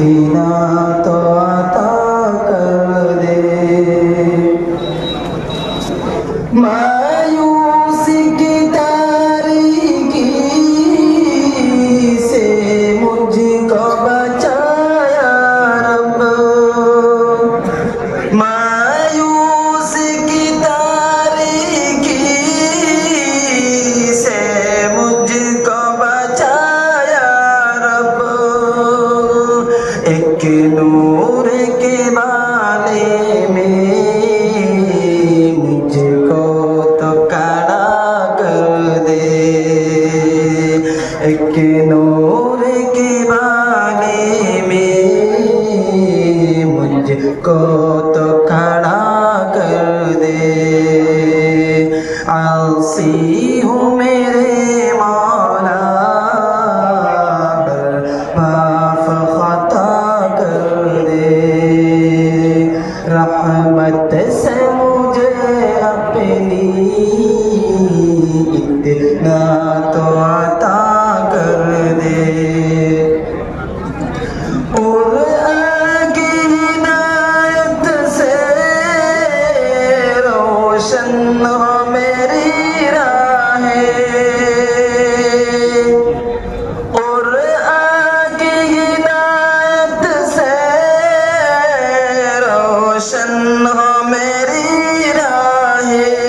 اتنا تو عطا کر دے مایوسی کی تاریکی سے مجھ کو بچا یا رب مایوسی کی تاریکی سے مجھ کو بچا یا رب ایک نور کے بالے میں مجھ کو تو کھڑا کر دے ایک نور کے بالے میں مجھ کو تو کھڑا کر دے عاصی ہوں میرے مولا معاف خطا کر دے رحمت سے مجھے اپنی اتنا تو عطا کر دے قرآن کی عنایت سے روشن ہو میری راہیں قرآن کی عنایت سے روشن ہو میری راہیں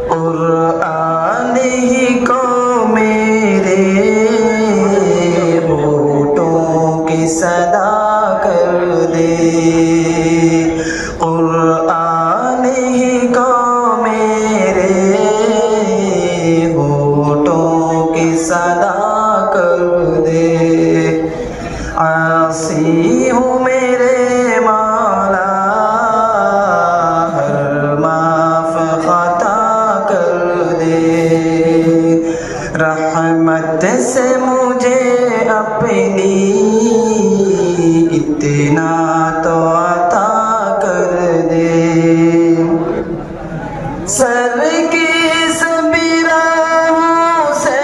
قرآن ہی کو میرے ہونٹوں کی صدا کر دے قرآن ہی کو میرے ہونٹوں کی صدا کر دے عاصی ہوں میرے مولا ہر معاف خطا کر دے رحمت سے مجھے اپنی اتنا تو عطا کر دے سر کی سبھی راہوں سے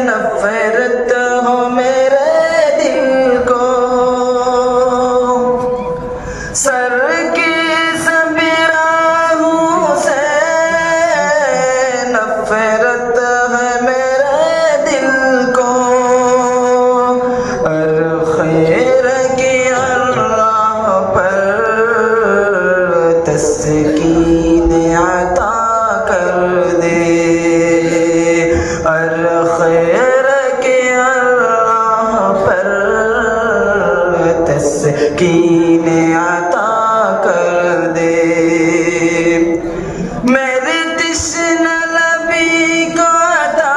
نفرت ہو میرے دل کو سر کی سبھی راہوں سے نفرت ہے میرے دل کو اور خیر کی اللہ پر تسکین عطا کر دے اور خیر کی اللہ پر تسکین عطا کر دے میرے تشنہ لبی کو عطا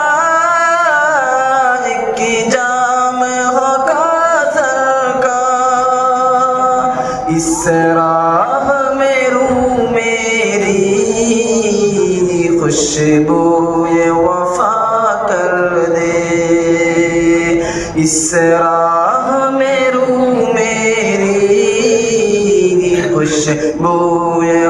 ایک جام ہو کوثر کا اس راہ میں روح میری خوشبوئے وفا کر دے اس راہ میں روح میری خوشبوئے